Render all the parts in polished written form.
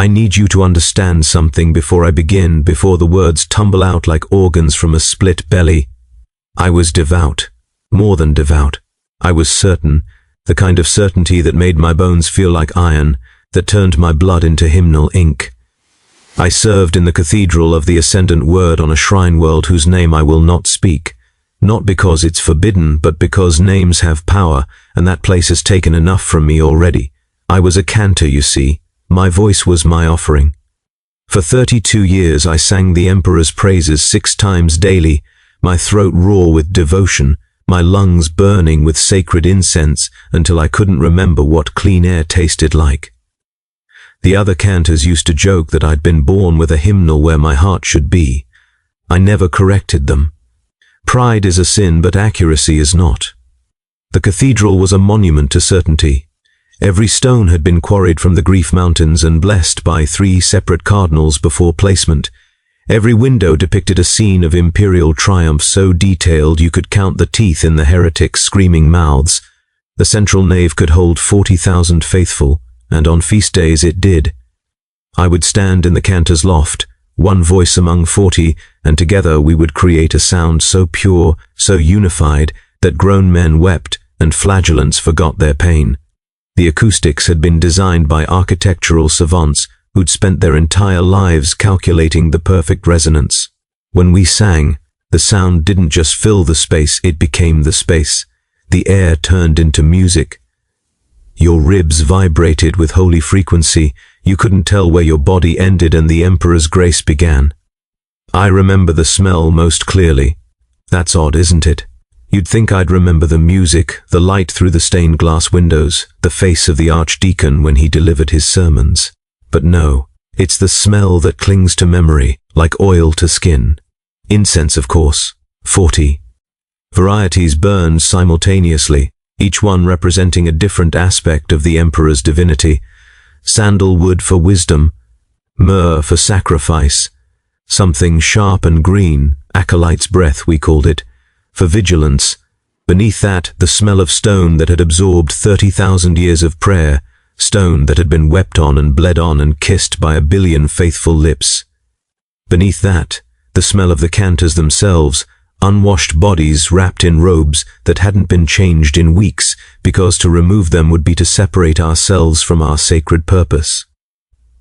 I need you to understand something before I begin, before the words tumble out like organs from a split belly. I was devout, more than devout. I was certain, the kind of certainty that made my bones feel like iron, that turned my blood into hymnal ink. I served in the cathedral of the Ascendant Word on a shrine world whose name I will not speak, not because it's forbidden, but because names have power, and that place has taken enough from me already. I was a cantor, you see. My voice was my offering. For 32 years I sang the Emperor's praises 6 times daily, my throat raw with devotion, my lungs burning with sacred incense until I couldn't remember what clean air tasted like. The other cantors used to joke that I'd been born with a hymnal where my heart should be. I never corrected them. Pride is a sin, but accuracy is not. The cathedral was a monument to certainty. Every stone had been quarried from the Grief Mountains and blessed by 3 separate cardinals before placement. Every window depicted a scene of imperial triumph so detailed you could count the teeth in the heretics' screaming mouths. The central nave could hold 40,000 faithful, and on feast days it did. I would stand in the cantor's loft, one voice among 40, and together we would create a sound so pure, so unified, that grown men wept and flagellants forgot their pain. The acoustics had been designed by architectural savants who'd spent their entire lives calculating the perfect resonance. When we sang, the sound didn't just fill the space, it became the space. The air turned into music. Your ribs vibrated with holy frequency. You couldn't tell where your body ended and the Emperor's grace began. I remember the smell most clearly. That's odd, isn't it? You'd think I'd remember the music, the light through the stained glass windows, the face of the archdeacon when he delivered his sermons. But no, it's the smell that clings to memory, like oil to skin. Incense, of course. 40. Varieties burned simultaneously, each one representing a different aspect of the Emperor's divinity. Sandalwood for wisdom, myrrh for sacrifice, something sharp and green, acolyte's breath we called it, for vigilance. Beneath that, the smell of stone that had absorbed 30,000 years of prayer, stone that had been wept on and bled on and kissed by 1 billion faithful lips. Beneath that, the smell of the cantors themselves, unwashed bodies wrapped in robes that hadn't been changed in weeks, because to remove them would be to separate ourselves from our sacred purpose.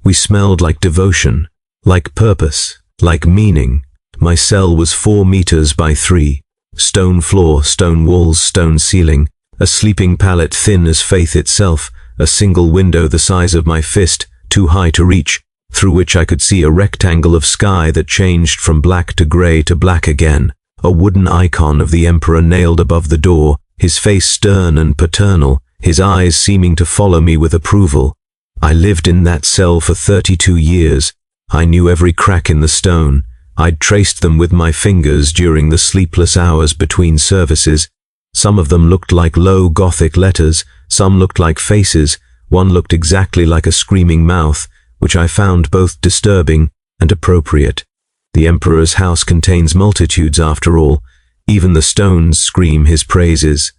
We smelled like devotion, like purpose, like meaning. My cell was 4 meters by 3. Stone floor, stone walls, stone ceiling, a sleeping pallet thin as faith itself, a single window the size of my fist, too high to reach, through which I could see a rectangle of sky that changed from black to grey to black again, a wooden icon of the Emperor nailed above the door, his face stern and paternal, his eyes seeming to follow me with approval. I lived in that cell for 32 years. I knew every crack in the stone. I'd traced them with my fingers during the sleepless hours between services. Some of them looked like low Gothic letters, some looked like faces, one looked exactly like a screaming mouth, which I found both disturbing and appropriate. The Emperor's house contains multitudes after all. Even the stones scream his praises.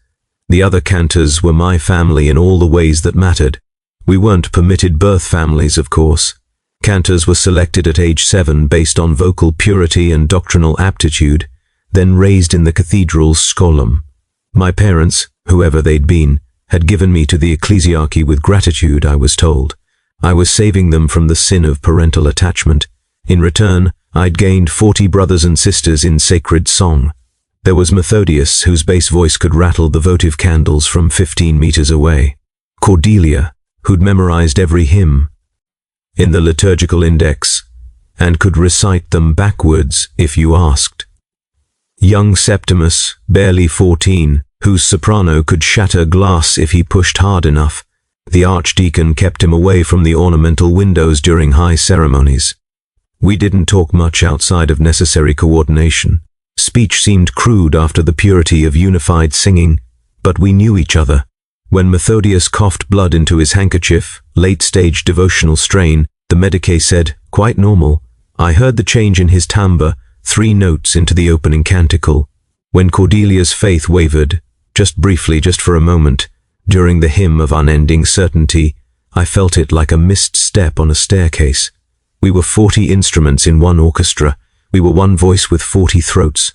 The other cantors were my family in all the ways that mattered. We weren't permitted birth families, of course. Cantors were selected at age 7 based on vocal purity and doctrinal aptitude, then raised in the cathedral's scolum. My parents, whoever they'd been, had given me to the ecclesiarchy with gratitude, I was told. I was saving them from the sin of parental attachment. In return, I'd gained 40 brothers and sisters in sacred song. There was Methodius, whose bass voice could rattle the votive candles from 15 meters away. Cordelia, who'd memorized every hymn in the liturgical index, and could recite them backwards if you asked. Young Septimus, barely 14, whose soprano could shatter glass if he pushed hard enough. The archdeacon kept him away from the ornamental windows during high ceremonies. We didn't talk much outside of necessary coordination. Speech seemed crude after the purity of unified singing, but we knew each other. When Methodius coughed blood into his handkerchief, late-stage devotional strain, the medicae said, "Quite normal." I heard the change in his timbre, 3 notes into the opening canticle. When Cordelia's faith wavered, just briefly, just for a moment, during the hymn of unending certainty, I felt it like a missed step on a staircase. We were 40 instruments in one orchestra. We were one voice with 40 throats.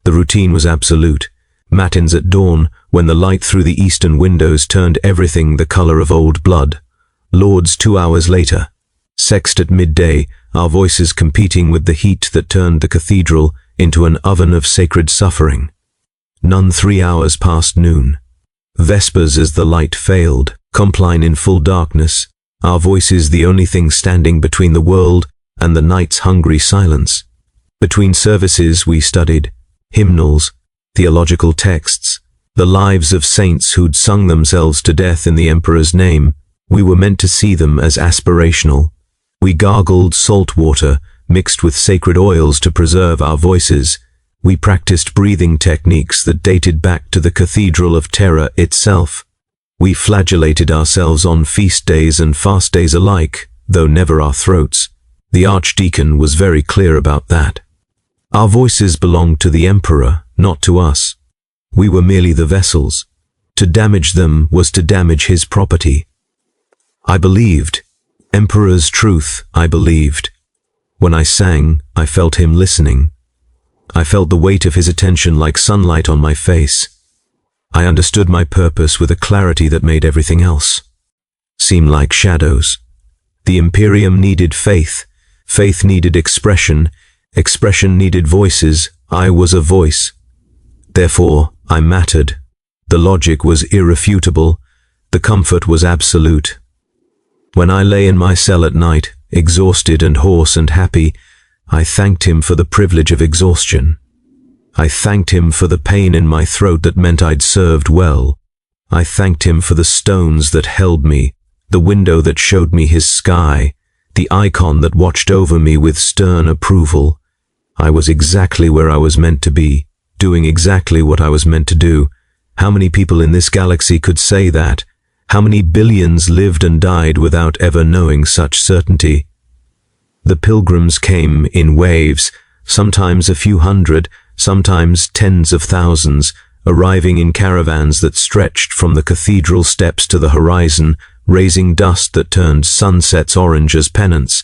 The routine was absolute. Matins at dawn, when the light through the eastern windows turned everything the color of old blood. Lords 2 hours later. Sext at midday, our voices competing with the heat that turned the cathedral into an oven of sacred suffering. None 3 hours past noon. Vespers as the light failed, Compline in full darkness, our voices the only thing standing between the world and the night's hungry silence. Between services we studied hymnals, theological texts, the lives of saints who'd sung themselves to death in the Emperor's name. We were meant to see them as aspirational. We gargled salt water mixed with sacred oils to preserve our voices. We practiced breathing techniques that dated back to the Cathedral of Terror itself. We flagellated ourselves on feast days and fast days alike, though never our throats. The Archdeacon was very clear about that. Our voices belonged to the Emperor, not to us. We were merely the vessels. To damage them was to damage his property. I believed. Emperor's truth, I believed. When I sang, I felt him listening. I felt the weight of his attention like sunlight on my face. I understood my purpose with a clarity that made everything else seem like shadows. The Imperium needed faith. Faith needed expression. Expression needed voices. I was a voice. Therefore, I mattered. The logic was irrefutable. The comfort was absolute. When I lay in my cell at night, exhausted and hoarse and happy, I thanked him for the privilege of exhaustion. I thanked him for the pain in my throat that meant I'd served well. I thanked him for the stones that held me, the window that showed me his sky, the icon that watched over me with stern approval. I was exactly where I was meant to be, doing exactly what I was meant to do. How many people in this galaxy could say that? How many billions lived and died without ever knowing such certainty? The pilgrims came in waves, sometimes a few hundred, sometimes tens of thousands, arriving in caravans that stretched from the cathedral steps to the horizon, raising dust that turned sunsets orange as pennants.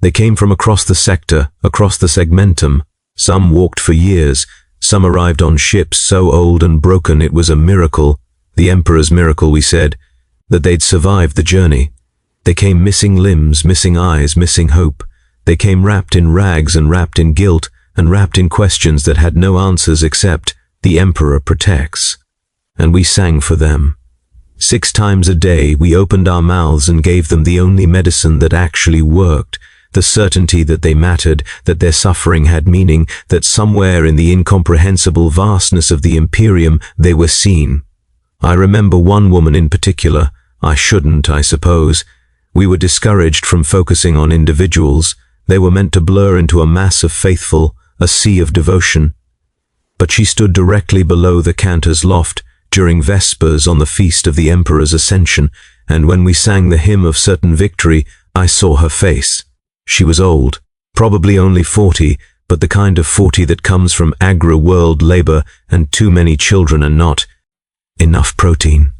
They came from across the sector, across the segmentum. Some walked for years, some arrived on ships so old and broken it was a miracle, the Emperor's miracle, we said, that they'd survived the journey. They came missing limbs, missing eyes, missing hope. They came wrapped in rags and wrapped in guilt, and wrapped in questions that had no answers except, the Emperor protects. And we sang for them. 6 times a day we opened our mouths and gave them the only medicine that actually worked, the certainty that they mattered, that their suffering had meaning, that somewhere in the incomprehensible vastness of the Imperium they were seen. I remember one woman in particular. I shouldn't, I suppose. We were discouraged from focusing on individuals. They were meant to blur into a mass of faithful, a sea of devotion. But she stood directly below the cantor's loft during Vespers on the feast of the Emperor's Ascension, and when we sang the hymn of certain victory, I saw her face. She was old, probably only 40, but the kind of 40 that comes from agri-world labor and too many children and not enough protein.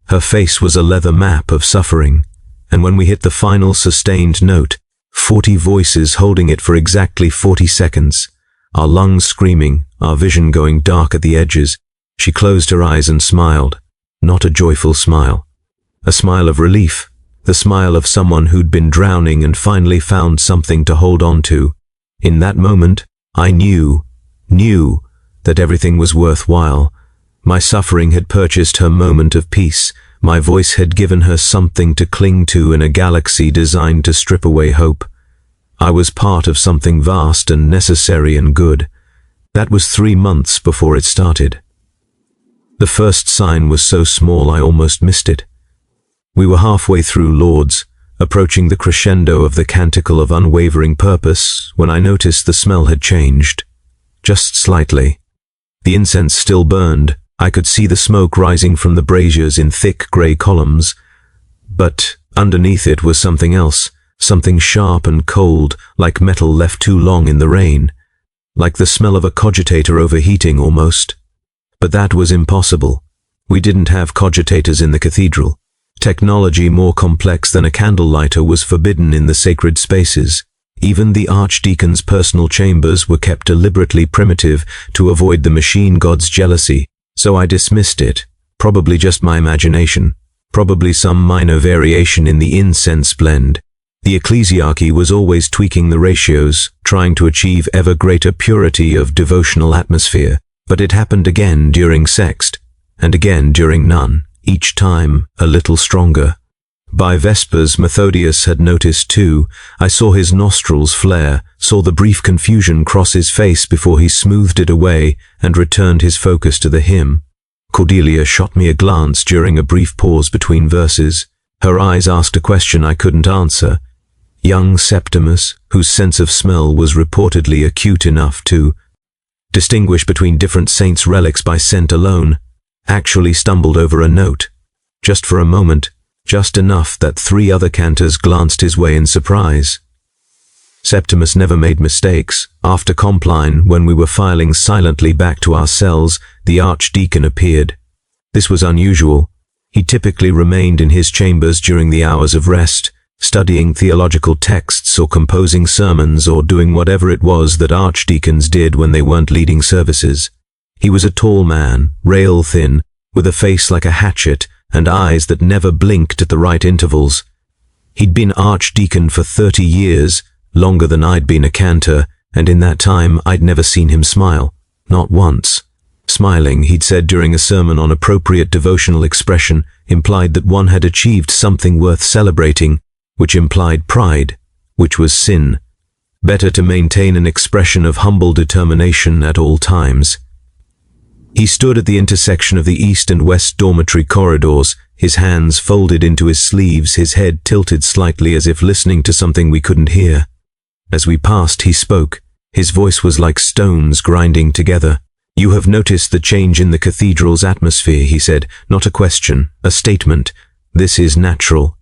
Her face was a leather map of suffering, and when we hit the final sustained note, 40 voices holding it for exactly 40 seconds, our lungs screaming, our vision going dark at the edges, she closed her eyes and smiled, not a joyful smile, a smile of relief, the smile of someone who'd been drowning and finally found something to hold on to. In that moment, I knew that everything was worthwhile. My suffering had purchased her moment of peace. My voice had given her something to cling to in a galaxy designed to strip away hope. I was part of something vast and necessary and good. That was 3 months before it started. The first sign was so small I almost missed it. We were halfway through Lords, approaching the crescendo of the canticle of unwavering purpose, when I noticed the smell had changed. Just slightly. The incense still burned. I could see the smoke rising from the braziers in thick grey columns. But underneath it was something else, something sharp and cold, like metal left too long in the rain. Like the smell of a cogitator overheating almost. But that was impossible. We didn't have cogitators in the cathedral. Technology more complex than a candlelighter was forbidden in the sacred spaces. Even the archdeacon's personal chambers were kept deliberately primitive to avoid the machine god's jealousy, so I dismissed it. Probably just my imagination. Probably some minor variation in the incense blend. The ecclesiarchy was always tweaking the ratios, trying to achieve ever greater purity of devotional atmosphere. But it happened again during sext, and again during none, each time a little stronger. By Vespers, Methodius had noticed too. I saw his nostrils flare, saw the brief confusion cross his face before he smoothed it away and returned his focus to the hymn. Cordelia shot me a glance during a brief pause between verses. Her eyes asked a question I couldn't answer. Young Septimus, whose sense of smell was reportedly acute enough to distinguish between different saints' relics by scent alone, actually stumbled over a note. Just for a moment, just enough that 3 other cantors glanced his way in surprise. Septimus never made mistakes. After Compline, when we were filing silently back to our cells, the archdeacon appeared. This was unusual. He typically remained in his chambers during the hours of rest, studying theological texts or composing sermons or doing whatever it was that archdeacons did when they weren't leading services. He was a tall man, rail-thin, with a face like a hatchet and eyes that never blinked at the right intervals. He'd been archdeacon for 30 years, longer than I'd been a cantor, and in that time I'd never seen him smile, not once. Smiling, he'd said during a sermon on appropriate devotional expression, implied that one had achieved something worth celebrating, which implied pride, which was sin. Better to maintain an expression of humble determination at all times. He stood at the intersection of the east and west dormitory corridors, his hands folded into his sleeves, his head tilted slightly as if listening to something we couldn't hear. As we passed, he spoke. His voice was like stones grinding together. "You have noticed the change in the cathedral's atmosphere," he said. "Not a question, a statement. This is natural.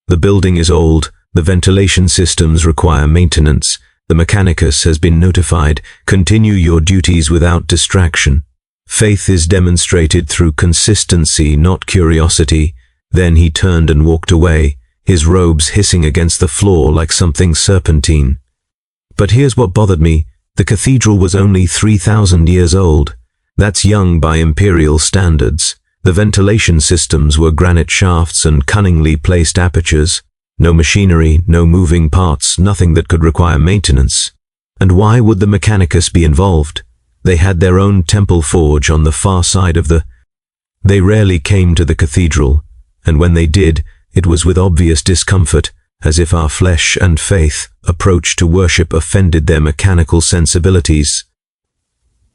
The building is old. The ventilation systems require maintenance. The Mechanicus has been notified. Continue your duties without distraction. Faith is demonstrated through consistency, not curiosity." Then he turned and walked away, his robes hissing against the floor like something serpentine. But here's what bothered me. The cathedral was only 3,000 years old. That's young by imperial standards. The ventilation systems were granite shafts and cunningly placed apertures. No machinery, no moving parts, nothing that could require maintenance. And why would the Mechanicus be involved? They had their own temple forge on the far side of the... They rarely came to the cathedral, and when they did, it was with obvious discomfort, as if our flesh and faith approach to worship offended their mechanical sensibilities.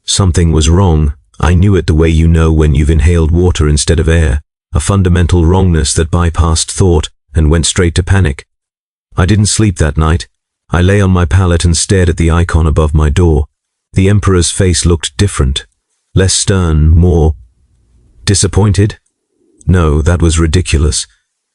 Something was wrong. I knew it the way you know when you've inhaled water instead of air, a fundamental wrongness that bypassed thought and went straight to panic. I didn't sleep that night. I lay on my pallet and stared at the icon above my door. The Emperor's face looked different, less stern, more disappointed. No, that was ridiculous.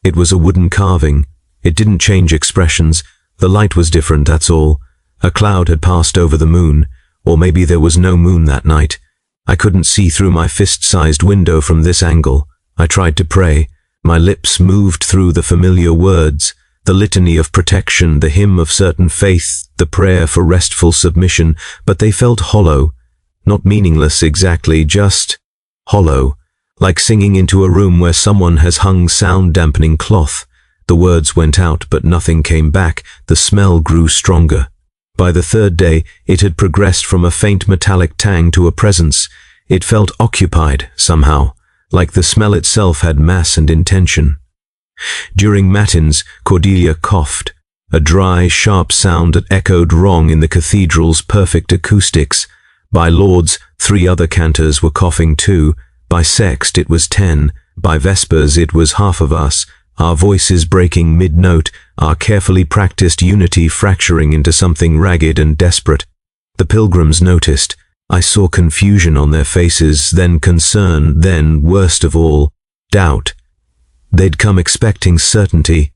It was a wooden carving. It didn't change expressions. The light was different, that's all. A cloud had passed over the moon, or maybe there was no moon that night. I couldn't see through my fist-sized window from this angle. I tried to pray. My lips moved through the familiar words, the litany of protection, the hymn of certain faith, the prayer for restful submission, but they felt hollow. Not meaningless exactly, just hollow, like singing into a room where someone has hung sound-dampening cloth. The words went out, but nothing came back. The smell grew stronger. By the 3rd day, it had progressed from a faint metallic tang to a presence. It felt occupied, somehow, like the smell itself had mass and intention. During matins, Cordelia coughed, a dry, sharp sound that echoed wrong in the cathedral's perfect acoustics. By Lauds, 3 other cantors were coughing too. By Sext, it was 10. By Vespers, it was half of us, our voices breaking mid-note, our carefully practiced unity fracturing into something ragged and desperate. The pilgrims noticed. I saw confusion on their faces, then concern, then, worst of all, doubt. They'd come expecting certainty.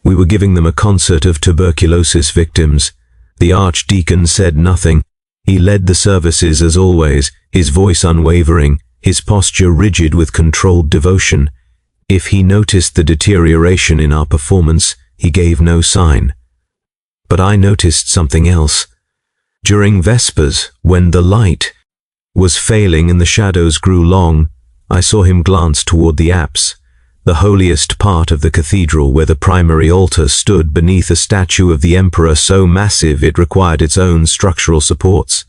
We were giving them a concert of tuberculosis victims. The archdeacon said nothing. He led the services as always, his voice unwavering, his posture rigid with controlled devotion. If he noticed the deterioration in our performance, he gave no sign. But I noticed something else. During Vespers, when the light was failing and the shadows grew long, I saw him glance toward the apse, the holiest part of the cathedral where the primary altar stood beneath a statue of the emperor so massive it required its own structural supports.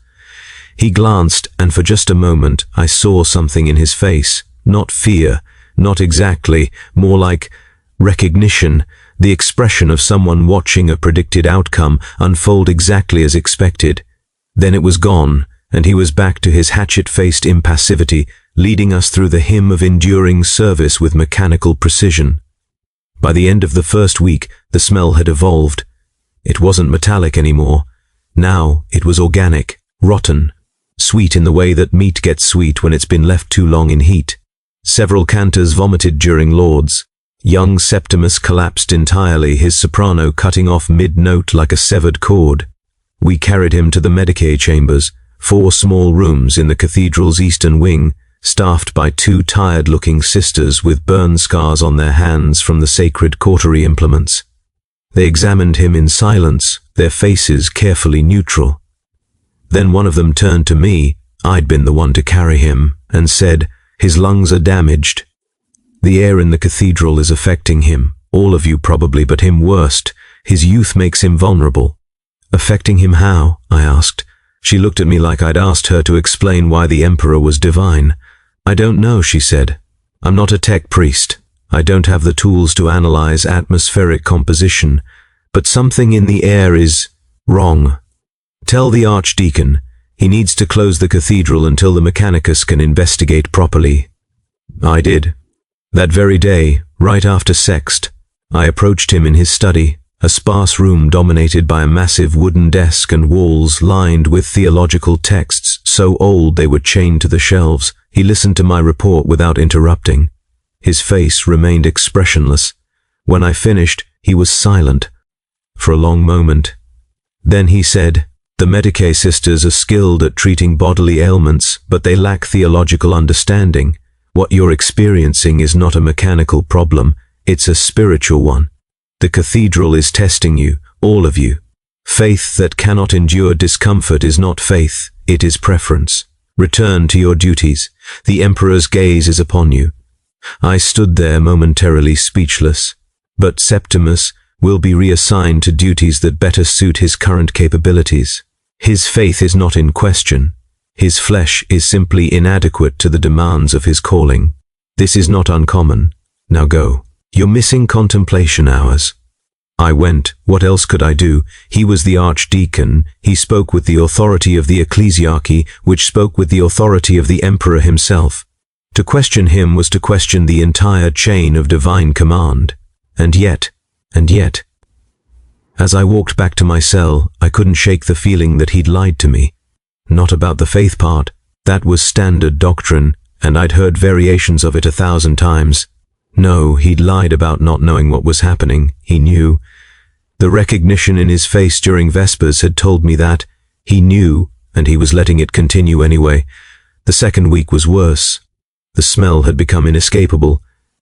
He glanced, and for just a moment I saw something in his face, not fear, not exactly, more like recognition, the expression of someone watching a predicted outcome unfold exactly as expected. Then it was gone, and he was back to his hatchet-faced impassivity, leading us through the hymn of enduring service with mechanical precision. By the end of the first week, the smell had evolved. It wasn't metallic anymore. Now it was organic, rotten, sweet in the way that meat gets sweet when it's been left too long in heat. Several cantors vomited during Lauds. Young Septimus collapsed entirely, his soprano cutting off mid-note like a severed cord. We carried him to the Medicae chambers, 4 small rooms in the cathedral's eastern wing, staffed by 2 tired-looking sisters with burn scars on their hands from the sacred cautery implements. They examined him in silence, their faces carefully neutral. Then one of them turned to me, I'd been the one to carry him, and said, "His lungs are damaged. The air in the cathedral is affecting him, all of you probably, but him worst. His youth makes him vulnerable." "Affecting him how?" I asked. She looked at me like I'd asked her to explain why the emperor was divine. "I don't know," she said. "I'm not a tech priest. I don't have the tools to analyze atmospheric composition, but something in the air is wrong. Tell the archdeacon. He needs to close the cathedral until the Mechanicus can investigate properly." I did. That very day, right after Sext, I approached him in his study, a sparse room dominated by a massive wooden desk and walls lined with theological texts so old they were chained to the shelves. He listened to my report without interrupting. His face remained expressionless. When I finished, he was silent for a long moment. Then he said, "The Medicae sisters are skilled at treating bodily ailments, but they lack theological understanding. What you're experiencing is not a mechanical problem, it's a spiritual one. The cathedral is testing you, all of you. Faith that cannot endure discomfort is not faith, it is preference. Return to your duties. The emperor's gaze is upon you." I stood there momentarily speechless, but Septimus will be reassigned to duties that better suit his current capabilities. His faith is not in question. His flesh is simply inadequate to the demands of his calling. This is not uncommon. Now go. You're missing contemplation hours. I went. What else could I do? He was the archdeacon. He spoke with the authority of the ecclesiarchy, which spoke with the authority of the emperor himself. To question him was to question the entire chain of divine command. And yet, as I walked back to my cell, I couldn't shake the feeling that he'd lied to me. Not about the faith part. That was standard doctrine, and I'd heard variations of it 1,000 times. No, he'd lied about not knowing what was happening. He knew. The recognition in his face during Vespers had told me that. He knew, and he was letting it continue anyway. The second week was worse. The smell had become inescapable.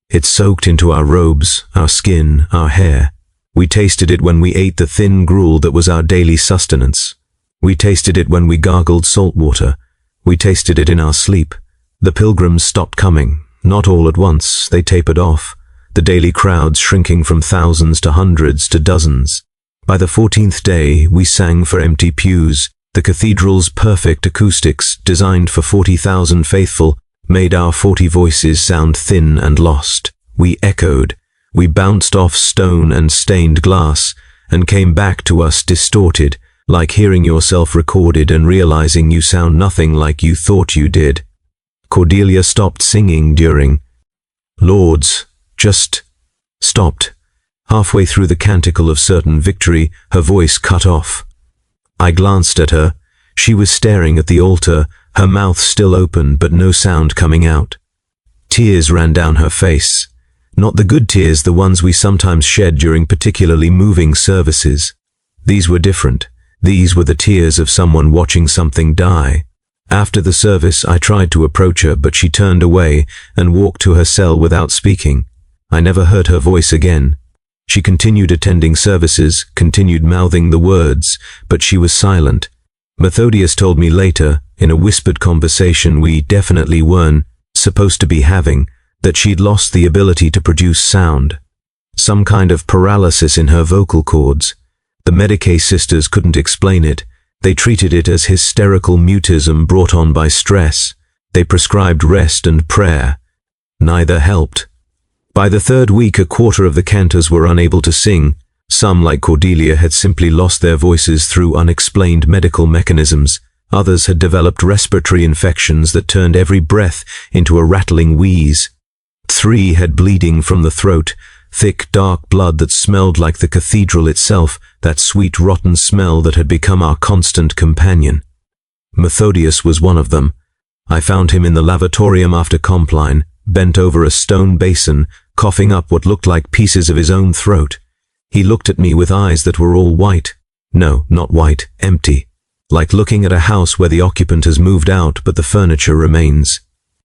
It soaked into our robes, our skin, our hair. We tasted it when we ate the thin gruel that was our daily sustenance. We tasted it when we gargled salt water. We tasted it in our sleep. The pilgrims stopped coming. Not all at once, they tapered off, the daily crowds shrinking from thousands to hundreds to dozens. By the 14th day, we sang for empty pews. The cathedral's perfect acoustics, designed for 40,000 faithful, made our 40 voices sound thin and lost. We echoed. We bounced off stone and stained glass, and came back to us distorted, like hearing yourself recorded and realizing you sound nothing like you thought you did. Cordelia stopped singing during Lauds, just stopped. Halfway through the canticle of certain victory, her voice cut off. I glanced at her. She was staring at the altar, her mouth still open but no sound coming out. Tears ran down her face. Not the good tears, the ones we sometimes shed during particularly moving services. These were different. These were the tears of someone watching something die. After the service, I tried to approach her, but she turned away and walked to her cell without speaking. I never heard her voice again. She continued attending services, continued mouthing the words, but she was silent. Methodius told me later, in a whispered conversation we definitely weren't supposed to be having, that she'd lost the ability to produce sound. Some kind of paralysis in her vocal cords. The Medicae sisters couldn't explain it. They treated it as hysterical mutism brought on by stress. They prescribed rest and prayer. Neither helped. By the third week, a quarter of the cantors were unable to sing. Some, like Cordelia, had simply lost their voices through unexplained medical mechanisms. Others had developed respiratory infections that turned every breath into a rattling wheeze. 3 had bleeding from the throat, thick, dark blood that smelled like the cathedral itself, that sweet, rotten smell that had become our constant companion. Methodius was one of them. I found him in the lavatorium after Compline, bent over a stone basin, coughing up what looked like pieces of his own throat. He looked at me with eyes that were all white. No, not white, empty. Like looking at a house where the occupant has moved out but the furniture remains.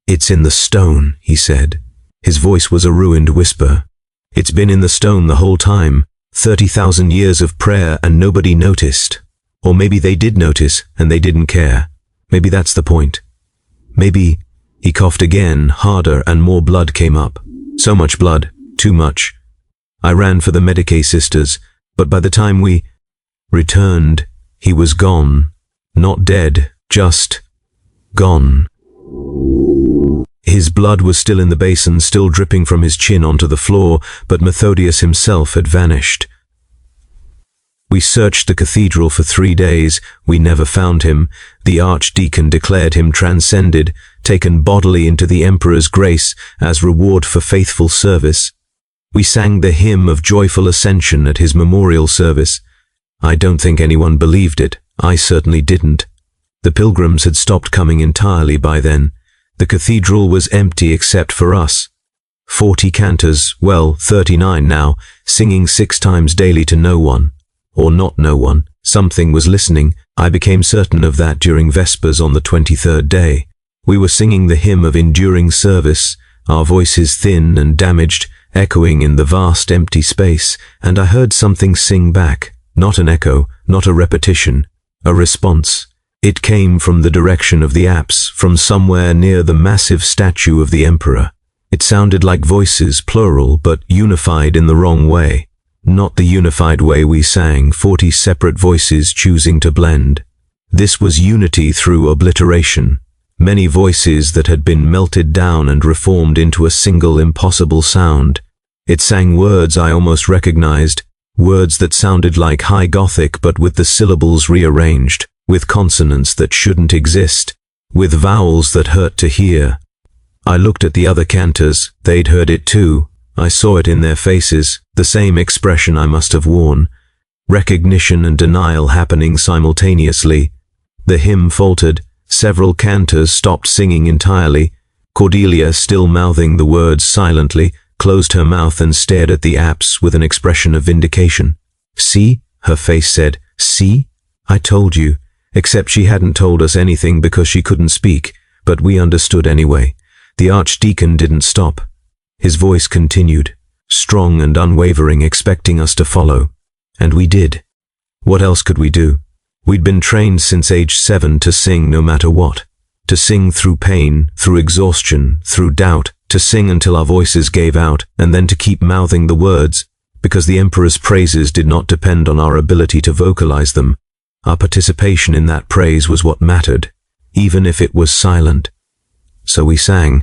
"It's in the stone," he said. His voice was a ruined whisper. "It's been in the stone the whole time. 30,000 years of prayer and nobody noticed. Or maybe they did notice and they didn't care. Maybe that's the point. Maybe..." He coughed again, harder, and more blood came up. So much blood, too much. I ran for the Medicae sisters, but by the time we returned, he was gone. Not dead, just gone. His blood was still in the basin, still dripping from his chin onto the floor, but Methodius himself had vanished. We searched the cathedral for 3 days. We never found him. The archdeacon declared him transcended, taken bodily into the emperor's grace as reward for faithful service. We sang the hymn of joyful ascension at his memorial service. I don't think anyone believed it. I certainly didn't. The pilgrims had stopped coming entirely by then. The cathedral was empty except for us. 40 cantors, well, 39 now, singing 6 times daily to no one. Or not no one. Something was listening. I became certain of that during Vespers on the 23rd day. We were singing the hymn of enduring service, our voices thin and damaged, echoing in the vast empty space, and I heard something sing back. Not an echo, not a repetition, a response. It came from the direction of the apse, from somewhere near the massive statue of the emperor. It sounded like voices, plural, but unified in the wrong way. Not the unified way we sang, 40 separate voices choosing to blend. This was unity through obliteration. Many voices that had been melted down and reformed into a single impossible sound. It sang words I almost recognized, words that sounded like High Gothic but with the syllables rearranged, with consonants that shouldn't exist, with vowels that hurt to hear. I looked at the other cantors. They'd heard it too. I saw it in their faces, the same expression I must have worn. Recognition and denial happening simultaneously. The hymn faltered. Several cantors stopped singing entirely. Cordelia, still mouthing the words silently, closed her mouth and stared at the apse with an expression of vindication. "See?" her face said. "See? I told you." Except she hadn't told us anything because she couldn't speak, but we understood anyway. The archdeacon didn't stop. His voice continued, strong and unwavering, expecting us to follow. And we did. What else could we do? We'd been trained since age 7 to sing no matter what. To sing through pain, through exhaustion, through doubt, to sing until our voices gave out, and then to keep mouthing the words, because the emperor's praises did not depend on our ability to vocalize them. Our participation in that praise was what mattered, even if it was silent. So we sang,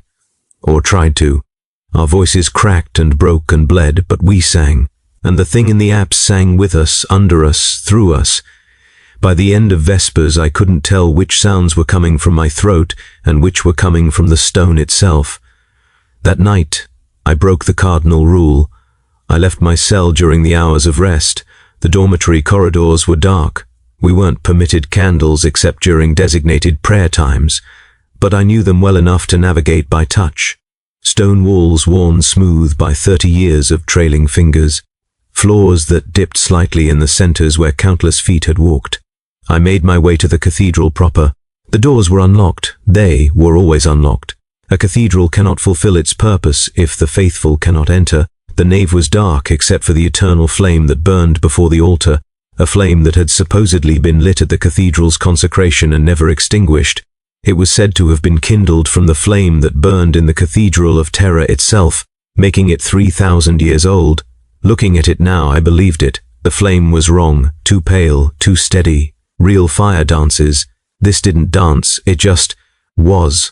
or tried to. Our voices cracked and broke and bled, but we sang, and the thing in the apse sang with us, under us, through us. By the end of Vespers, I couldn't tell which sounds were coming from my throat and which were coming from the stone itself. That night, I broke the cardinal rule. I left my cell during the hours of rest. The dormitory corridors were dark. We weren't permitted candles except during designated prayer times, but I knew them well enough to navigate by touch. Stone walls worn smooth by 30 years of trailing fingers. Floors that dipped slightly in the centers where countless feet had walked. I made my way to the cathedral proper. The doors were unlocked. They were always unlocked. A cathedral cannot fulfill its purpose if the faithful cannot enter. The nave was dark except for the eternal flame that burned before the altar, a flame that had supposedly been lit at the cathedral's consecration and never extinguished. It was said to have been kindled from the flame that burned in the Cathedral of Terror itself, making it 3,000 years old. Looking at it now, I believed it. The flame was wrong, too pale, too steady. Real fire dances. This didn't dance, it just was.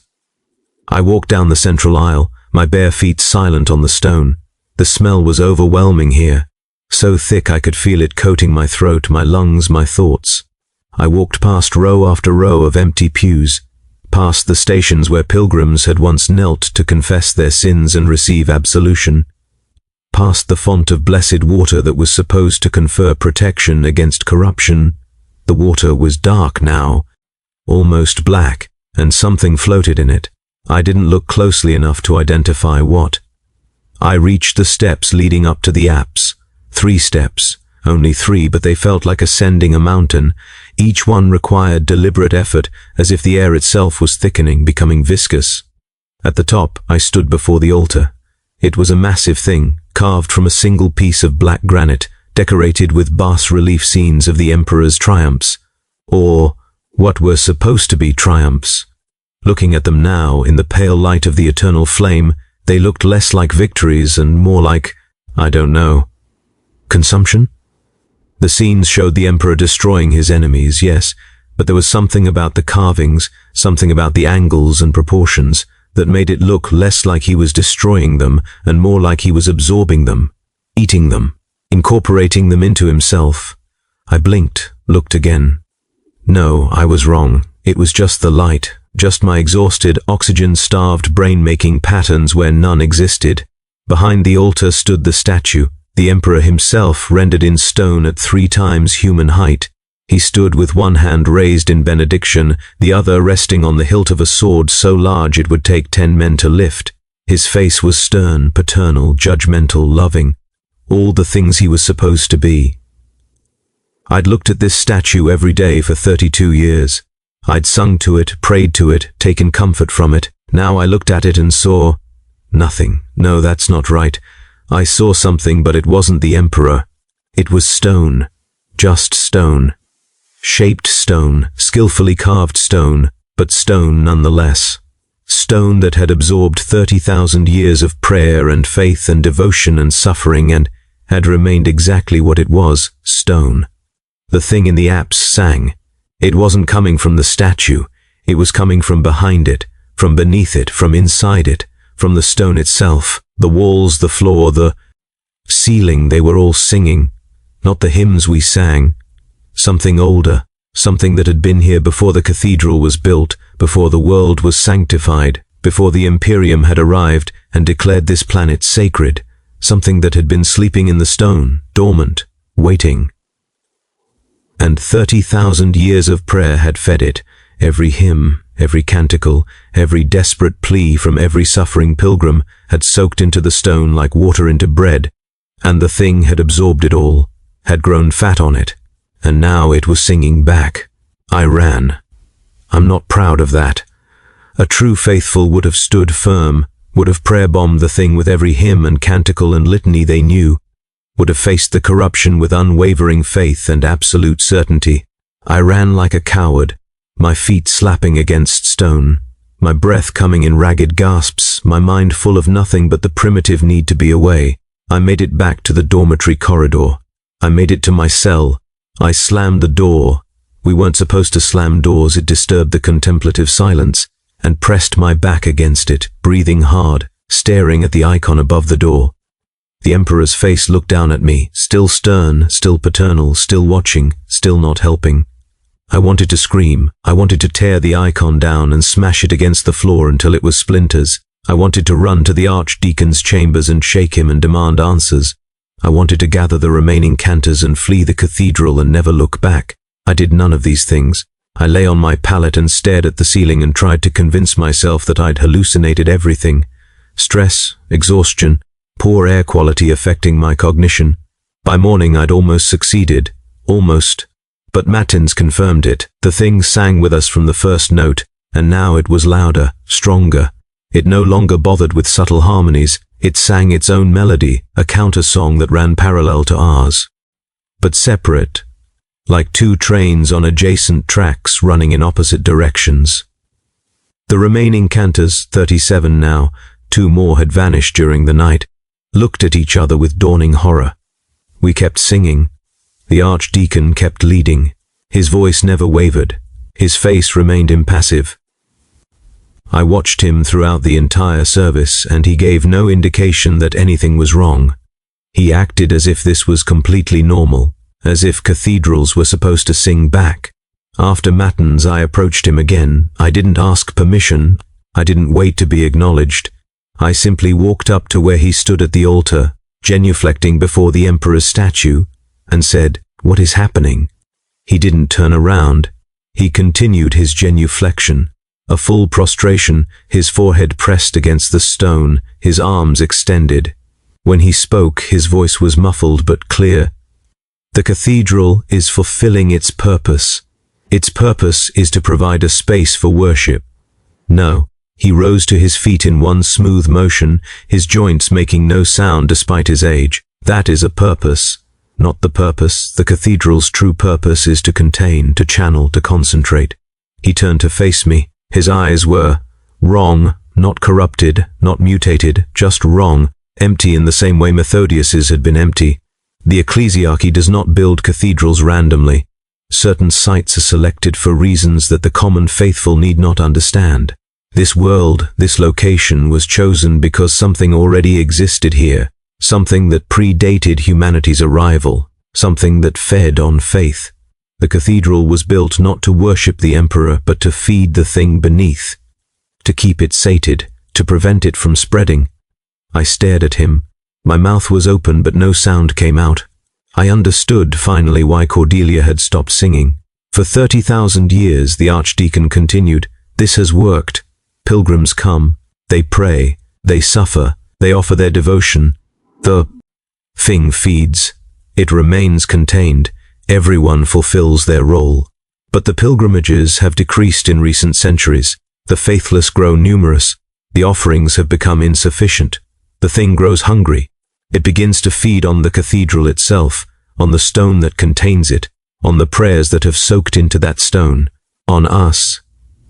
I walked down the central aisle, my bare feet silent on the stone. The smell was overwhelming here, so thick I could feel it coating my throat, my lungs, my thoughts. I walked past row after row of empty pews, past the stations where pilgrims had once knelt to confess their sins and receive absolution, past the font of blessed water that was supposed to confer protection against corruption. The water was dark now, almost black, and something floated in it. I didn't look closely enough to identify what. I reached the steps leading up to the apse. 3 steps, only 3, but they felt like ascending a mountain. Each one required deliberate effort, as if the air itself was thickening, becoming viscous. At the top, I stood before the altar. It was a massive thing, carved from a single piece of black granite, decorated with bas-relief scenes of the emperor's triumphs, or what were supposed to be triumphs. Looking at them now, in the pale light of the eternal flame, they looked less like victories and more like, I don't know, consumption? The scenes showed the emperor destroying his enemies, yes, but there was something about the carvings, something about the angles and proportions, that made it look less like he was destroying them and more like he was absorbing them, eating them, incorporating them into himself. I blinked, looked again. No, I was wrong. It was just the light, just my exhausted, oxygen-starved brain making patterns where none existed. Behind the altar stood the statue, the emperor himself rendered in stone at 3 times human height. He stood with one hand raised in benediction, the other resting on the hilt of a sword so large it would take 10 men to lift. His face was stern, paternal, judgmental, loving. All the things he was supposed to be. I'd looked at this statue every day for 32 years. I'd sung to it, prayed to it, taken comfort from it. Now I looked at it and saw nothing. No, that's not right. I saw something, but it wasn't the emperor. It was stone. Just stone. Shaped stone, skillfully carved stone, but stone nonetheless. Stone that had absorbed 30,000 years of prayer and faith and devotion and suffering and had remained exactly what it was, stone. The thing in the apse sang. It wasn't coming from the statue. It was coming from behind it, from beneath it, from inside it, from the stone itself, the walls, the floor, the ceiling. They were all singing, not the hymns we sang. Something older, something that had been here before the cathedral was built, before the world was sanctified, before the Imperium had arrived and declared this planet sacred, something that had been sleeping in the stone, dormant, waiting. And 30,000 years of prayer had fed it, every hymn, every canticle, every desperate plea from every suffering pilgrim had soaked into the stone like water into bread, and the thing had absorbed it all, had grown fat on it, and now it was singing back. I ran. I'm not proud of that. A true faithful would have stood firm, would have prayer-bombed the thing with every hymn and canticle and litany they knew, would have faced the corruption with unwavering faith and absolute certainty. I ran like a coward, my feet slapping against stone, my breath coming in ragged gasps, my mind full of nothing but the primitive need to be away. I made it back to the dormitory corridor. I made it to my cell. I slammed the door. We weren't supposed to slam doors, it disturbed the contemplative silence, and pressed my back against it, breathing hard, staring at the icon above the door. The emperor's face looked down at me, still stern, still paternal, still watching, still not helping. I wanted to scream. I wanted to tear the icon down and smash it against the floor until it was splinters. I wanted to run to the archdeacon's chambers and shake him and demand answers. I wanted to gather the remaining cantors and flee the cathedral and never look back. I did none of these things. I lay on my pallet and stared at the ceiling and tried to convince myself that I'd hallucinated everything. Stress, exhaustion, poor air quality affecting my cognition. By morning I'd almost succeeded. Almost. But matins confirmed it. The thing sang with us from the first note, and now it was louder, stronger. It no longer bothered with subtle harmonies. It sang its own melody, a counter-song that ran parallel to ours, but separate, like two trains on adjacent tracks running in opposite directions. The remaining cantors, 37 now, 2 more had vanished during the night, looked at each other with dawning horror. We kept singing. The archdeacon kept leading. His voice never wavered. His face remained impassive. I watched him throughout the entire service, and he gave no indication that anything was wrong. He acted as if this was completely normal, as if cathedrals were supposed to sing back. After matins, I approached him again. I didn't ask permission. I didn't wait to be acknowledged. I simply walked up to where he stood at the altar, genuflecting before the emperor's statue, and said, "What is happening?" He didn't turn around. He continued his genuflection, a full prostration, his forehead pressed against the stone, his arms extended. When he spoke, his voice was muffled but clear. "The cathedral is fulfilling its purpose. Its purpose is to provide a space for worship." No. He rose to his feet in one smooth motion, his joints making no sound despite his age. "That is a purpose. Not the purpose. The cathedral's true purpose is to contain, to channel, to concentrate." He turned to face me. His eyes were wrong, not corrupted, not mutated, just wrong, empty in the same way Methodius's had been empty. The ecclesiarchy does not build cathedrals randomly. Certain sites are selected for reasons that the common faithful need not understand. This world, this location was chosen because something already existed here, something that predated humanity's arrival, something that fed on faith. The cathedral was built not to worship the emperor, but to feed the thing beneath, to keep it sated, to prevent it from spreading. I stared at him. My mouth was open, but no sound came out. I understood, finally, why Cordelia had stopped singing. "For 30,000 years, the archdeacon continued, this has worked. Pilgrims come, they pray, they suffer, they offer their devotion. The thing feeds. It remains contained. Everyone fulfills their role. But the pilgrimages have decreased in recent centuries. The faithless grow numerous. The offerings have become insufficient. The thing grows hungry. It begins to feed on the cathedral itself, on the stone that contains it, on the prayers that have soaked into that stone, on us."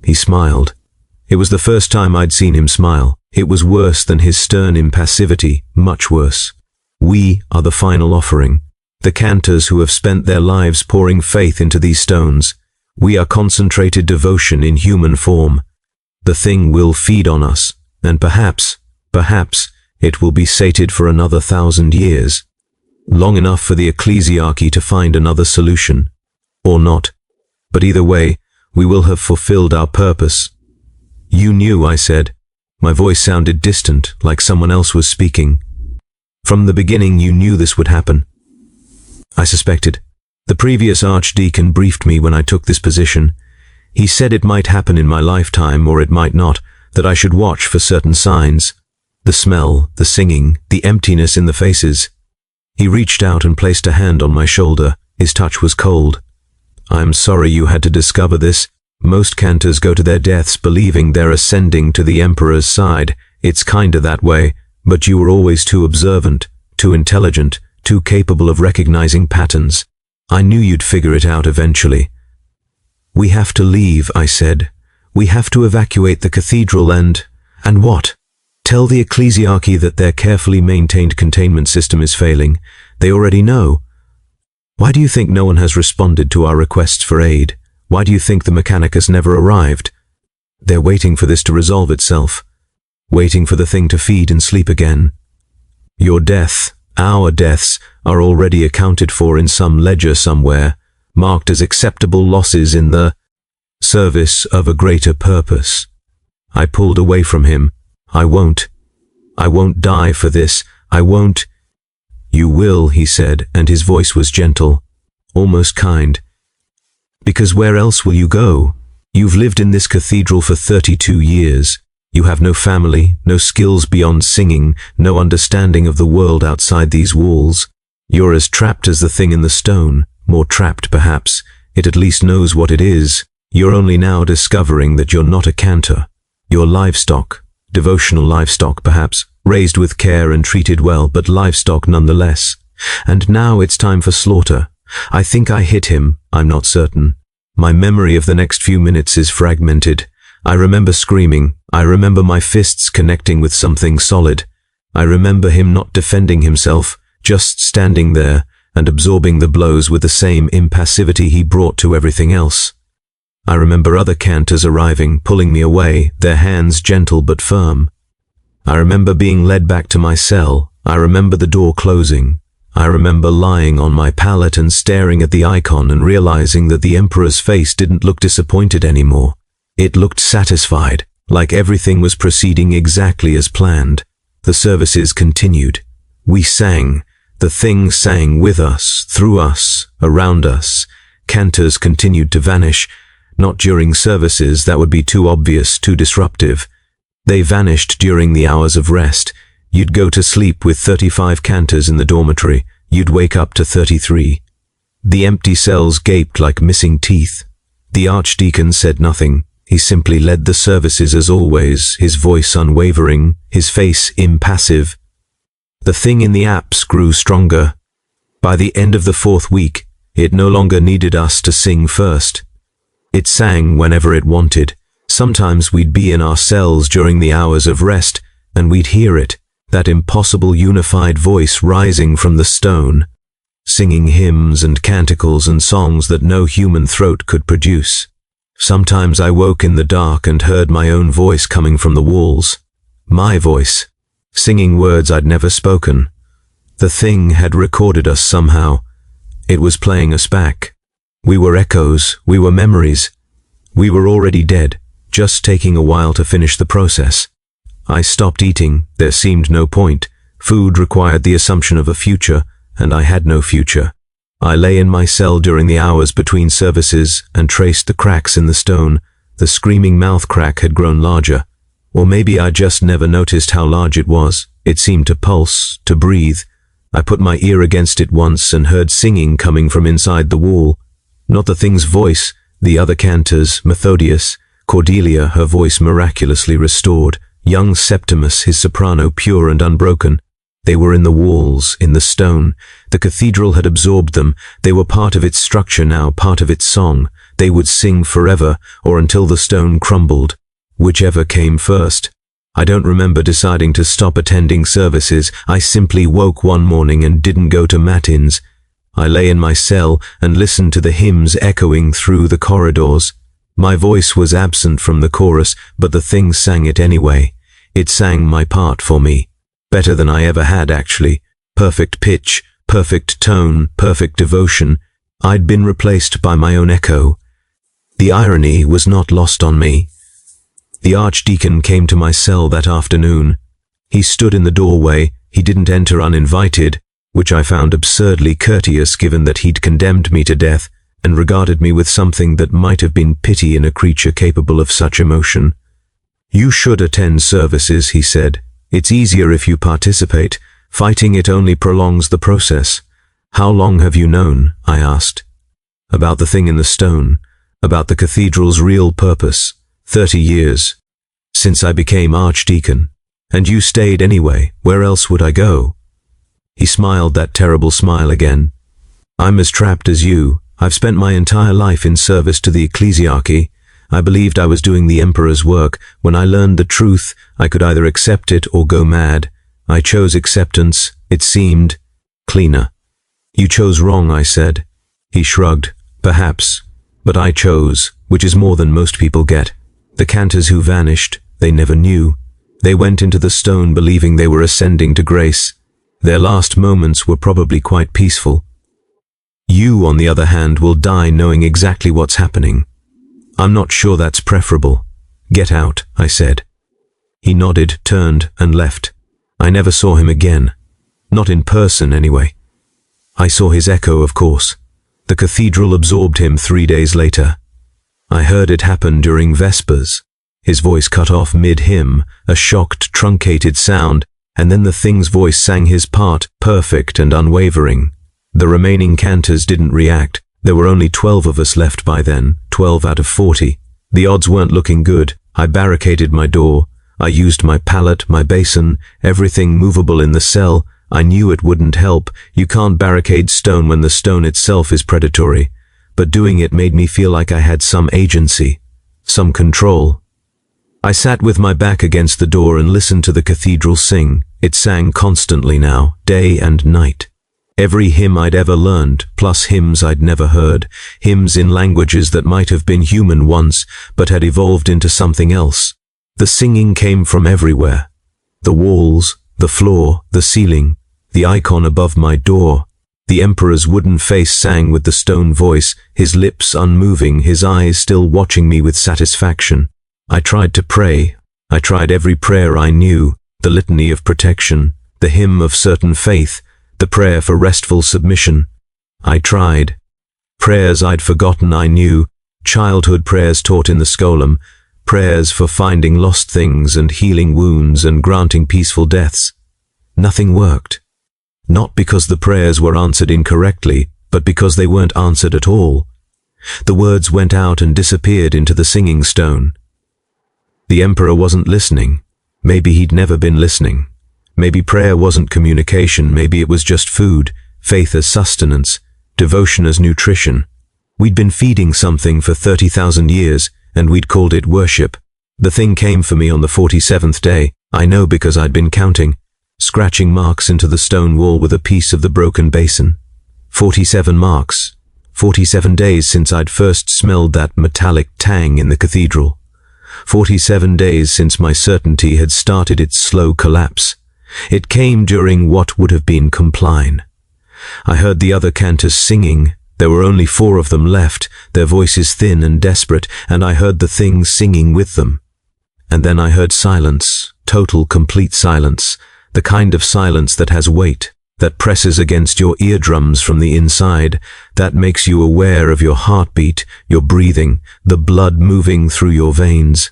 He smiled. It was the first time I'd seen him smile. It was worse than his stern impassivity, much worse. "We are the final offering. The cantors who have spent their lives pouring faith into these stones. We are concentrated devotion in human form. The thing will feed on us, and perhaps, it will be sated for another 1,000 years. Long enough for the ecclesiarchy to find another solution. Or not. But either way, we will have fulfilled our purpose." "You knew," I said. My voice sounded distant, like someone else was speaking. "From the beginning you knew this would happen." I suspected. The previous archdeacon briefed me when I took this position. He said it might happen in my lifetime, or it might not, that I should watch for certain signs. The smell, the singing, the emptiness in the faces. He reached out and placed a hand on my shoulder. His touch was cold. "I'm sorry you had to discover this. Most cantors go to their deaths believing they're ascending to the emperor's side. It's kinda that way, but you were always too observant, too intelligent, too capable of recognizing patterns. I knew you'd figure it out eventually." "We have to leave," I said. "We have to evacuate the cathedral and what? Tell the ecclesiarchy that their carefully maintained containment system is failing. They already know. Why do you think no one has responded to our requests for aid? Why do you think the Mechanicus never arrived? They're waiting for this to resolve itself, waiting for the thing to feed and sleep again. Your death, our deaths, are already accounted for in some ledger somewhere, marked as acceptable losses in the service of a greater purpose." I pulled away from him. I won't die for this. I won't." "You will," he said, and his voice was gentle, almost kind. "Because where else will you go? You've lived in this cathedral for 32 years. You have no family, no skills beyond singing, no understanding of the world outside these walls. You're as trapped as the thing in the stone, more trapped perhaps. It at least knows what it is. You're only now discovering that you're not a cantor. You're livestock, devotional livestock perhaps, raised with care and treated well, but livestock nonetheless. And now it's time for slaughter. I think I hit him, I'm not certain. My memory of the next few minutes is fragmented. I remember screaming. I remember my fists connecting with something solid. I remember him not defending himself, just standing there and absorbing the blows with the same impassivity he brought to everything else. I remember other cantors arriving, pulling me away, their hands gentle but firm. I remember being led back to my cell. I remember the door closing. I remember lying on my pallet and staring at the icon and realizing that the Emperor's face didn't look disappointed anymore. It looked satisfied, like everything was proceeding exactly as planned. The services continued. We sang. The thing sang with us, through us, around us. Cantors continued to vanish. Not during services, that would be too obvious, too disruptive. They vanished during the hours of rest. You'd go to sleep with 35 cantors in the dormitory. You'd wake up to 33. The empty cells gaped like missing teeth. The archdeacon said nothing. He simply led the services as always, his voice unwavering, his face impassive. The thing in the apse grew stronger. By the end of the 4th week, it no longer needed us to sing first. It sang whenever it wanted. Sometimes we'd be in our cells during the hours of rest, and we'd hear it, that impossible unified voice rising from the stone, singing hymns and canticles and songs that no human throat could produce. Sometimes I woke in the dark and heard my own voice coming from the walls. My voice, singing words I'd never spoken. The thing had recorded us somehow. It was playing us back. We were echoes, we were memories. We were already dead, just taking a while to finish the process. I stopped eating. There seemed no point. Food required the assumption of a future, and I had no future. I lay in my cell during the hours between services and traced the cracks in the stone. The screaming mouth crack had grown larger. Or maybe I just never noticed how large it was. It seemed to pulse, to breathe. I put my ear against it once and heard singing coming from inside the wall. Not the thing's voice, the other cantors, Methodius, Cordelia, her voice miraculously restored, young Septimus, his soprano pure and unbroken. They were in the walls, in the stone. The cathedral had absorbed them. They were part of its structure now, part of its song. They would sing forever, or until the stone crumbled. Whichever came first. I don't remember deciding to stop attending services. I simply woke one morning and didn't go to matins. I lay in my cell and listened to the hymns echoing through the corridors. My voice was absent from the chorus, but the thing sang it anyway. It sang my part for me. Better than I ever had, actually. Perfect pitch, perfect tone, perfect devotion. I'd been replaced by my own echo. The irony was not lost on me. The archdeacon came to my cell that afternoon. He stood in the doorway. He didn't enter uninvited, which I found absurdly courteous given that he'd condemned me to death and regarded me with something that might have been pity in a creature capable of such emotion. "You should attend services," he said. "It's easier if you participate. Fighting it only prolongs the process." "How long have you known?" I asked. "About the thing in the stone, about the cathedral's real purpose. 30 years. Since I became archdeacon. And you stayed anyway. Where else would I go?" He smiled that terrible smile again. "I'm as trapped as you. I've spent my entire life in service to the ecclesiarchy. I believed I was doing the emperor's work. When I learned the truth, I could either accept it or go mad. I chose acceptance. It seemed cleaner." "You chose wrong," I said. He shrugged. "Perhaps. But I chose, which is more than most people get. The cantors who vanished, they never knew. They went into the stone believing they were ascending to grace. Their last moments were probably quite peaceful. You, on the other hand, will die knowing exactly what's happening. I'm not sure that's preferable. Get out," I said. He nodded, turned, and left. I never saw him again. Not in person, anyway. I saw his echo, of course. The cathedral absorbed him 3 days later. I heard it happen during Vespers. His voice cut off mid-hymn, a shocked, truncated sound, and then the thing's voice sang his part, perfect and unwavering. The remaining cantors didn't react. There were only 12 of us left by then, 12 out of 40. The odds weren't looking good. I barricaded my door. I used my pallet, my basin, everything movable in the cell. I knew it wouldn't help. You can't barricade stone when the stone itself is predatory. But doing it made me feel like I had some agency, some control. I sat with my back against the door and listened to the cathedral sing. It sang constantly now, day and night. Every hymn I'd ever learned, plus hymns I'd never heard, hymns in languages that might have been human once, but had evolved into something else. The singing came from everywhere. The walls, the floor, the ceiling, the icon above my door. The Emperor's wooden face sang with the stone voice, his lips unmoving, his eyes still watching me with satisfaction. I tried to pray. I tried every prayer I knew, the litany of protection, the hymn of certain faith, the prayer for restful submission. I tried. Prayers I'd forgotten I knew, childhood prayers taught in the Skolum, prayers for finding lost things and healing wounds and granting peaceful deaths. Nothing worked. Not because the prayers were answered incorrectly, but because they weren't answered at all. The words went out and disappeared into the singing stone. The Emperor wasn't listening. Maybe he'd never been listening. Maybe prayer wasn't communication, maybe it was just food, faith as sustenance, devotion as nutrition. We'd been feeding something for 30,000 years, and we'd called it worship. The thing came for me on the 47th day. I know because I'd been counting, scratching marks into the stone wall with a piece of the broken basin. 47 marks. 47 days since I'd first smelled that metallic tang in the cathedral. 47 days since my certainty had started its slow collapse. It came during what would have been compline. I heard the other cantors singing. There were only 4 of them left, their voices thin and desperate, and I heard the thing singing with them. And then I heard silence, total, complete silence, the kind of silence that has weight, that presses against your eardrums from the inside, that makes you aware of your heartbeat, your breathing, the blood moving through your veins.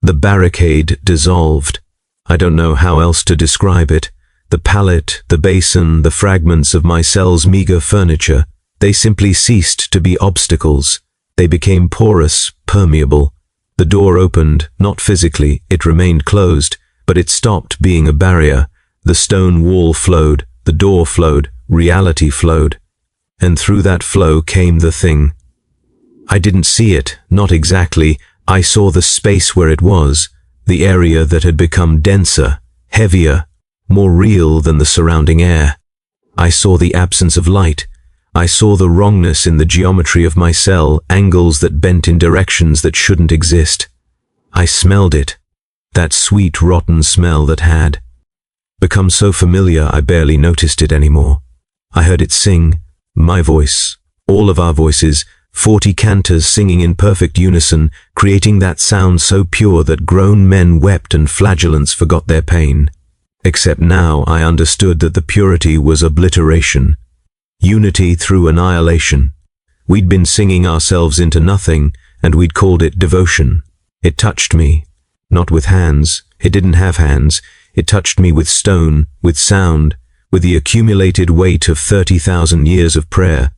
The barricade dissolved. I don't know how else to describe it. The pallet, the basin, the fragments of my cell's meager furniture, they simply ceased to be obstacles. They became porous, permeable. The door opened, not physically, it remained closed, but it stopped being a barrier. The stone wall flowed, the door flowed, reality flowed. And through that flow came the thing. I didn't see it, not exactly. I saw the space where it was, the area that had become denser, heavier, more real than the surrounding air. I saw the absence of light. I saw the wrongness in the geometry of my cell, angles that bent in directions that shouldn't exist. I smelled it, that sweet, rotten smell that had become so familiar I barely noticed it anymore. I heard it sing, my voice, all of our voices, 40 cantors singing in perfect unison, creating that sound so pure that grown men wept and flagellants forgot their pain. Except now I understood that the purity was obliteration, unity through annihilation. We'd been singing ourselves into nothing, and we'd called it devotion. It touched me, not with hands. It didn't have hands. It touched me with stone, with sound, with the accumulated weight of 30,000 years of prayer.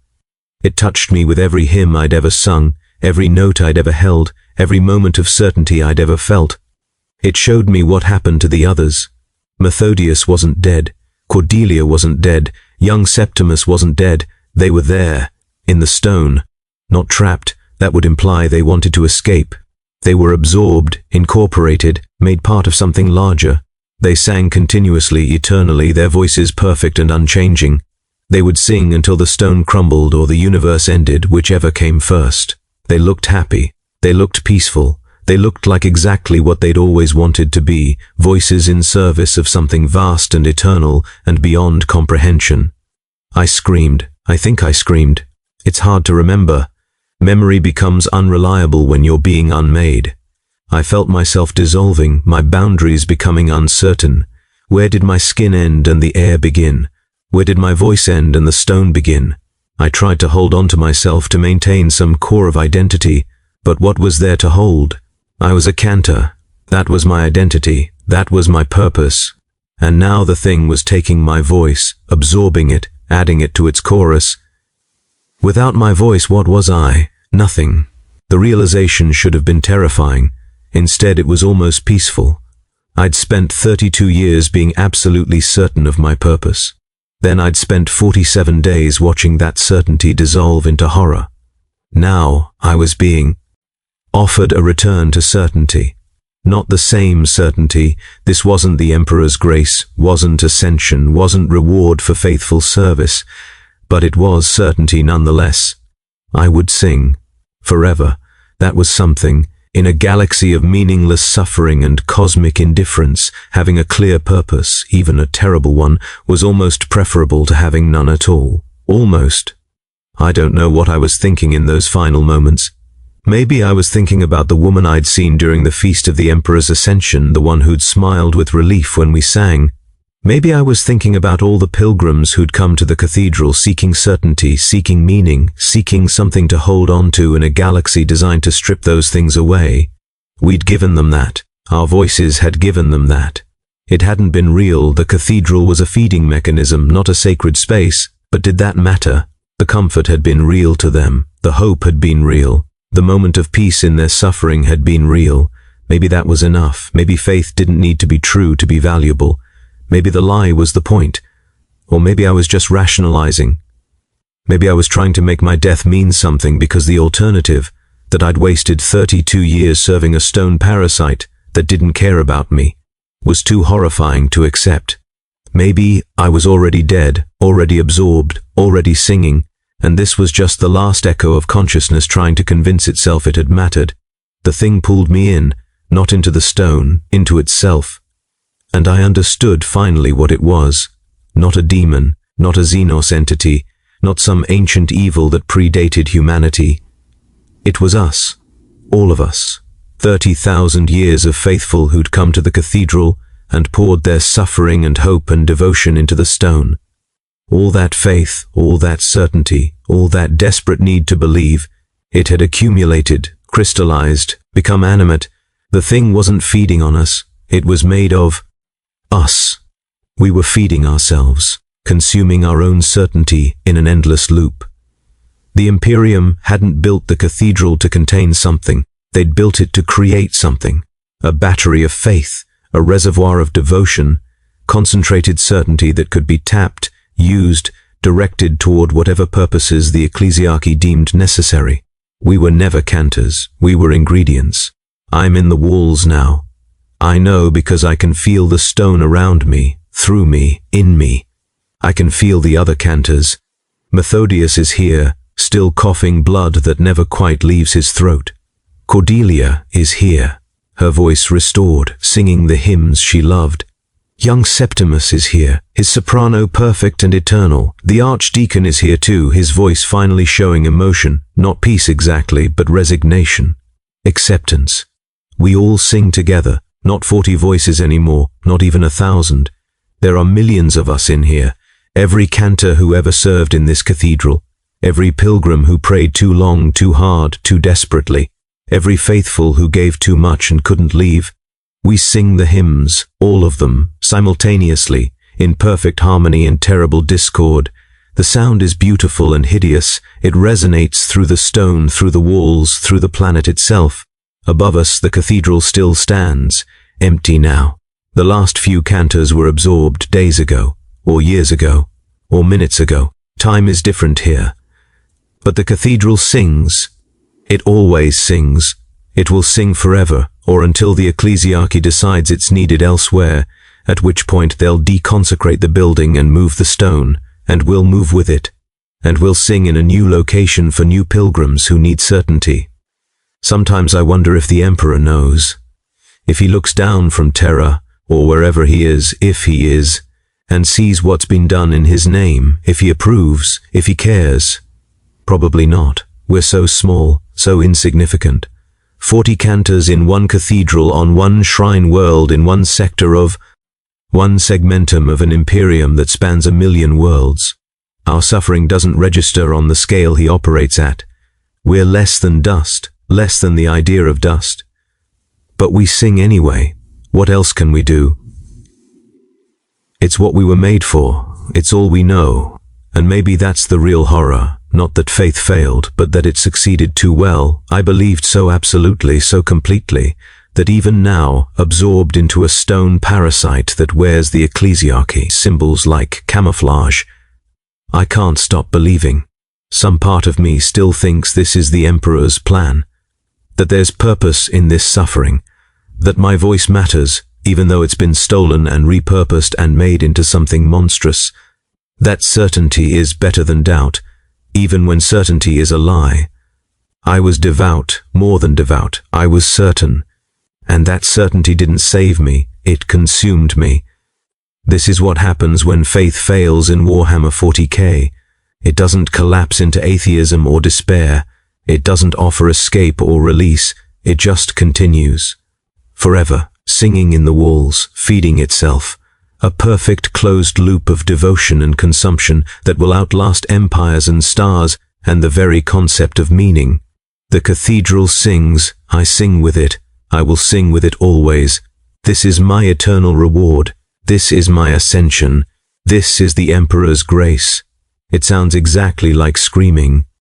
It touched me with every hymn I'd ever sung, every note I'd ever held, every moment of certainty I'd ever felt. It showed me what happened to the others. Methodius wasn't dead. Cordelia wasn't dead. Young Septimus wasn't dead. They were there, in the stone. Not trapped. That would imply they wanted to escape. They were absorbed, incorporated, made part of something larger. They sang continuously, eternally, their voices perfect and unchanging. They would sing until the stone crumbled or the universe ended, whichever came first. They looked happy. They looked peaceful. They looked like exactly what they'd always wanted to be, voices in service of something vast and eternal and beyond comprehension. I screamed. I think I screamed. It's hard to remember. Memory becomes unreliable when you're being unmade. I felt myself dissolving, my boundaries becoming uncertain. Where did my skin end and the air begin? Where did my voice end and the stone begin? I tried to hold on to myself to maintain some core of identity, but what was there to hold? I was a cantor. That was my identity. That was my purpose. And now the thing was taking my voice, absorbing it, adding it to its chorus. Without my voice, what was I? Nothing. The realization should have been terrifying. Instead, it was almost peaceful. I'd spent 32 years being absolutely certain of my purpose. Then I'd spent 47 days watching that certainty dissolve into horror. Now I was being offered a return to certainty. Not the same certainty. This wasn't the Emperor's grace, wasn't ascension, wasn't reward for faithful service, but it was certainty nonetheless. I would sing. Forever. That was something. In a galaxy of meaningless suffering and cosmic indifference, having a clear purpose, even a terrible one, was almost preferable to having none at all. Almost. I don't know what I was thinking in those final moments. Maybe I was thinking about the woman I'd seen during the Feast of the Emperor's Ascension, the one who'd smiled with relief when we sang. Maybe I was thinking about all the pilgrims who'd come to the cathedral seeking certainty, seeking meaning, seeking something to hold on to in a galaxy designed to strip those things away. We'd given them that. Our voices had given them that. It hadn't been real. The cathedral was a feeding mechanism, not a sacred space. But did that matter? The comfort had been real to them. The hope had been real. The moment of peace in their suffering had been real. Maybe that was enough. Maybe faith didn't need to be true to be valuable. Maybe the lie was the point. Or maybe I was just rationalizing. Maybe I was trying to make my death mean something because the alternative, that I'd wasted 32 years serving a stone parasite that didn't care about me, was too horrifying to accept. Maybe I was already dead, already absorbed, already singing, and this was just the last echo of consciousness trying to convince itself it had mattered. The thing pulled me in, not into the stone, into itself. And I understood finally what it was. Not a demon, not a Xenos entity, not some ancient evil that predated humanity. It was us, all of us, 30,000 years of faithful who'd come to the cathedral and poured their suffering and hope and devotion into the stone. All that faith, all that certainty, all that desperate need to believe, it had accumulated, crystallized, become animate. The thing wasn't feeding on us, it was made of us. We were feeding ourselves, consuming our own certainty in an endless loop. The Imperium hadn't built the cathedral to contain something, they'd built it to create something. A battery of faith, a reservoir of devotion, concentrated certainty that could be tapped, used, directed toward whatever purposes the ecclesiarchy deemed necessary. We were never cantors, we were ingredients. I'm in the walls now. I know because I can feel the stone around me, through me, in me. I can feel the other cantors. Methodius is here, still coughing blood that never quite leaves his throat. Cordelia is here, her voice restored, singing the hymns she loved. Young Septimus is here, his soprano perfect and eternal. The archdeacon is here too, his voice finally showing emotion, not peace exactly, but resignation. Acceptance. We all sing together, not 40 voices anymore, not even 1,000. There are millions of us in here, every cantor who ever served in this cathedral, every pilgrim who prayed too long, too hard, too desperately, every faithful who gave too much and couldn't leave. We sing the hymns, all of them, simultaneously, in perfect harmony and terrible discord. The sound is beautiful and hideous. It resonates through the stone, through the walls, through the planet itself. Above us, the cathedral still stands, empty now. The last few cantors were absorbed days ago, or years ago, or minutes ago. Time is different here. But the cathedral sings. It always sings. It will sing forever, or until the ecclesiarchy decides it's needed elsewhere, at which point they'll deconsecrate the building and move the stone, and we'll move with it, and we'll sing in a new location for new pilgrims who need certainty. Sometimes I wonder if the Emperor knows, if he looks down from Terra, or wherever he is, if he is, and sees what's been done in his name, if he approves, if he cares. Probably not. We're so small, so insignificant. 40 cantors in one cathedral on one shrine world in one sector of, one segmentum of an Imperium that spans 1,000,000 worlds. Our suffering doesn't register on the scale he operates at. We're less than dust, less than the idea of dust. But we sing anyway. What else can we do? It's what we were made for. It's all we know. And maybe that's the real horror. Not that faith failed, but that it succeeded too well. I believed so absolutely, so completely, that even now, absorbed into a stone parasite that wears the ecclesiarchy symbols like camouflage, I can't stop believing. Some part of me still thinks this is the Emperor's plan, that there's purpose in this suffering, that my voice matters, even though it's been stolen and repurposed and made into something monstrous. That certainty is better than doubt, even when certainty is a lie. I was devout, more than devout. I was certain. And that certainty didn't save me, it consumed me. This is what happens when faith fails in Warhammer 40K. It doesn't collapse into atheism or despair. It doesn't offer escape or release. It just continues. Forever, singing in the walls, feeding itself. A perfect closed loop of devotion and consumption that will outlast empires and stars and the very concept of meaning. The cathedral sings, I sing with it, I will sing with it always. This is my eternal reward. This is my ascension. This is the Emperor's grace. It sounds exactly like screaming,